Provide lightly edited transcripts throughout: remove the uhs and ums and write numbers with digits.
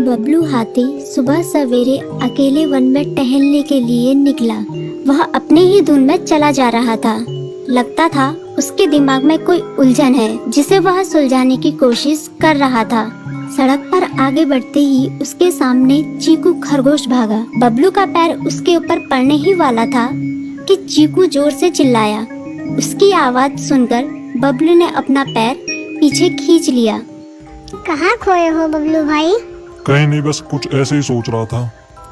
बबलू हाथी सुबह सवेरे अकेले वन में टहलने के लिए निकला। वह अपने ही धुन में चला जा रहा था। लगता था उसके दिमाग में कोई उलझन है जिसे वह सुलझाने की कोशिश कर रहा था। सड़क पर आगे बढ़ते ही उसके सामने चीकू खरगोश भागा। बबलू का पैर उसके ऊपर पड़ने ही वाला था कि चीकू जोर से चिल्लाया। उसकी आवाज सुनकर बबलू ने अपना पैर पीछे खींच लिया। कहाँ खोए हो बबलू भाई? कहीं नहीं, बस कुछ ऐसे ही सोच रहा था।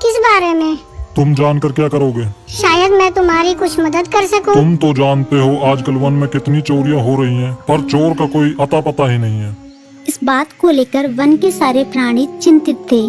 किस बारे में? तुम जानकर क्या करोगे? शायद मैं तुम्हारी कुछ मदद कर सकूं। तुम तो जानते हो आजकल वन में कितनी चोरियां हो रही हैं, पर चोर का कोई अता पता ही नहीं है। इस बात को लेकर वन के सारे प्राणी चिंतित थे।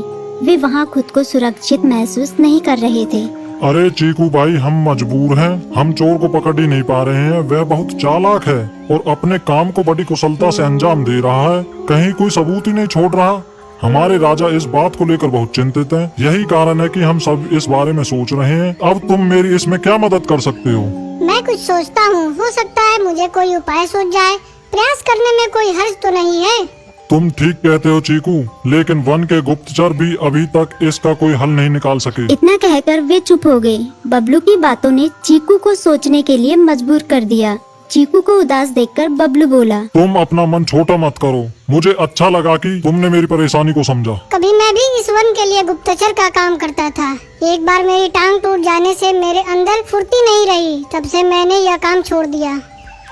वे वहाँ खुद को सुरक्षित महसूस नहीं कर रहे थे। अरे चीकू भाई, हम मजबूर हैं। हम चोर को पकड़ ही नहीं पा रहे हैं। वह बहुत चालाक है और अपने काम को बड़ी कुशलता से अंजाम दे रहा है। कहीं कोई सबूत ही नहीं छोड़ रहा। हमारे राजा इस बात को लेकर बहुत चिंतित हैं। यही कारण है कि हम सब इस बारे में सोच रहे हैं। अब तुम मेरी इसमें क्या मदद कर सकते हो? मैं कुछ सोचता हूँ, हो सकता है मुझे कोई उपाय सूझ जाए। प्रयास करने में कोई हर्ज तो नहीं है। तुम ठीक कहते हो चीकू, लेकिन वन के गुप्तचर भी अभी तक इसका कोई हल नहीं निकाल सके। इतना कहकर वे चुप हो गए। बबलू की बातों ने चीकू को सोचने के लिए मजबूर कर दिया। चीकू को उदास देखकर बबलू बोला, तुम अपना मन छोटा मत करो। मुझे अच्छा लगा कि तुमने मेरी परेशानी को समझा। कभी मैं भी इस वन के लिए गुप्तचर का काम करता था। एक बार मेरी टांग टूट जाने से मेरे अंदर फुर्ती नहीं रही। तब से मैंने यह काम छोड़ दिया।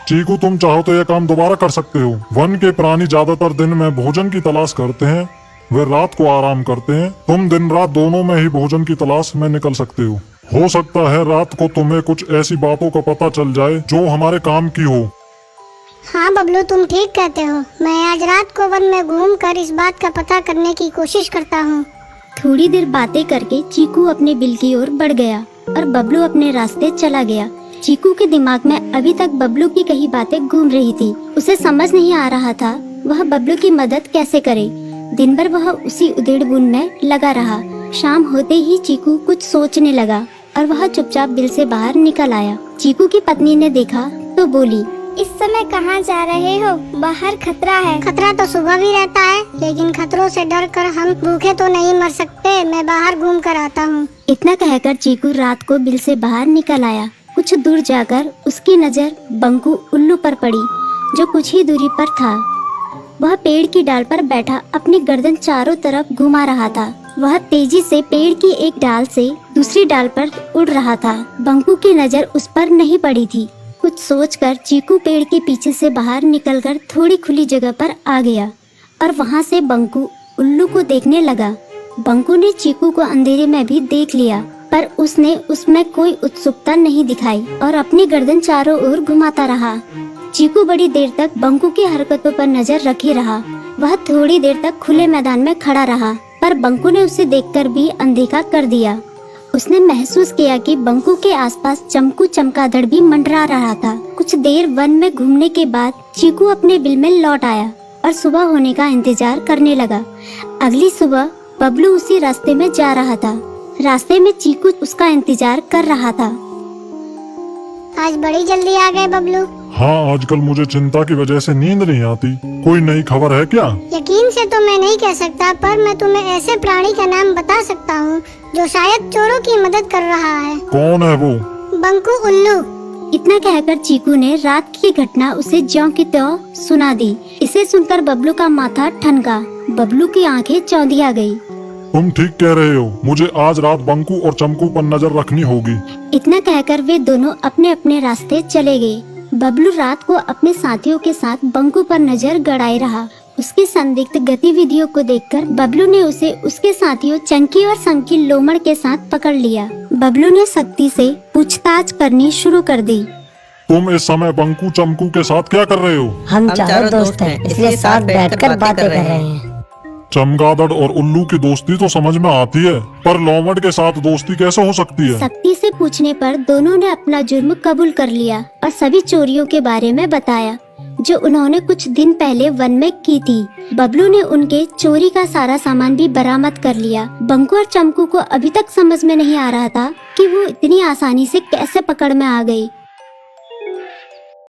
चीकू, तुम चाहो तो यह काम दोबारा कर सकते हो। वन के प्राणी ज्यादातर दिन में भोजन की तलाश करते हैं, वे रात को आराम करते हैं। तुम दिन रात दोनों में ही भोजन की तलाश में निकल सकते हो। हो सकता है रात को तुम्हें कुछ ऐसी बातों का पता चल जाए जो हमारे काम की हो। हाँ बबलू, तुम ठीक कहते हो। मैं आज रात को वन में घूम कर इस बात का पता करने की कोशिश करता हूँ। थोड़ी देर बातें करके चीकू अपने बिल की ओर बढ़ गया और बबलू अपने रास्ते चला गया। चीकू के दिमाग में अभी तक बबलू की कही बातें घूम रही थी। उसे समझ नहीं आ रहा था वह बबलू की मदद कैसे करे। दिन भर वह उसी उधेड़-बुन में लगा रहा। शाम होते ही चीकू कुछ सोचने लगा और वह चुपचाप बिल से बाहर निकल आया। चीकू की पत्नी ने देखा तो बोली, इस समय कहाँ जा रहे हो? बाहर खतरा है। खतरा तो सुबह भी रहता है, लेकिन खतरों से डर कर हम भूखे तो नहीं मर सकते। मैं बाहर घूम कर आता हूँ। इतना कहकर चीकू रात को बिल से बाहर निकल आया। कुछ दूर जाकर उसकी नजर बंकू उल्लू पर पड़ी, जो कुछ ही दूरी पर था। वह पेड़ की डाल पर बैठा अपनी गर्दन चारों तरफ घुमा रहा था। वह तेजी से पेड़ की एक डाल से दूसरी डाल पर उड़ रहा था। बंकू की नजर उस पर नहीं पड़ी थी। कुछ सोचकर चीकू पेड़ के पीछे से बाहर निकलकर थोड़ी खुली जगह पर आ गया और वहाँ से बंकू उल्लू को देखने लगा। बंकू ने चीकू को अंधेरे में भी देख लिया, पर उसने उसमें कोई उत्सुकता नहीं दिखाई और अपनी गर्दन चारों ओर घुमाता रहा। चीकू बड़ी देर तक बंकू की हरकतों पर नजर रखे रहा। वह थोड़ी देर तक खुले मैदान में खड़ा रहा, पर बंकू ने उसे देखकर भी अनदेखा कर दिया। उसने महसूस किया कि बंकू के आसपास चमकू चमगादड़ भी मंडरा रहा था। कुछ देर वन में घूमने के बाद चीकू अपने बिल में लौट आया और सुबह होने का इंतजार करने लगा। अगली सुबह बबलू उसी रास्ते में जा रहा था। रास्ते में चीकू उसका इंतजार कर रहा था। आज बड़ी जल्दी आ गए बबलू। हाँ, आजकल मुझे चिंता की वजह से नींद नहीं आती। कोई नई खबर है क्या? यकीन से तो मैं नहीं कह सकता, पर मैं तुम्हें ऐसे प्राणी का नाम बता सकता हूँ जो शायद चोरों की मदद कर रहा है। कौन है वो? बंकू उल्लू। इतना कहकर चीकू ने रात की घटना उसे ज्यों की त्यों सुना दी। इसे सुनकर बबलू का माथा ठनका। बबलू की आंखें चौंधिया गई। तुम ठीक कह रहे हो। मुझे आज रात बंकू और चमकू पर नजर रखनी होगी। इतना कहकर वे दोनों अपने अपने रास्ते चले गए। बबलू रात को अपने साथियों के साथ बंकू पर नजर गड़ाए रहा। उसकी संदिग्ध गतिविधियों को देखकर बबलू ने उसे उसके साथियों चंकी और संकी लोमड़ के साथ पकड़ लिया। बबलू ने सख्ती से पूछताछ करनी शुरू कर दी। तुम इस समय बंकू चमकू के साथ क्या कर रहे हो? हम चारों दोस्त हैं, इसलिए साथ बैठकर बातें कर रहे हैं। चमगादड़ और उल्लू की दोस्ती तो समझ में आती है, पर लोमड़ के साथ दोस्ती कैसे हो सकती है? सख्ती से पूछने पर दोनों ने अपना जुर्म कबूल कर लिया और सभी चोरियों के बारे में बताया जो उन्होंने कुछ दिन पहले वन में की थी। बबलू ने उनके चोरी का सारा सामान भी बरामद कर लिया। बंकू और चमकू को अभी तक समझ में नहीं आ रहा था कि वो इतनी आसानी से कैसे पकड़ में आ गई।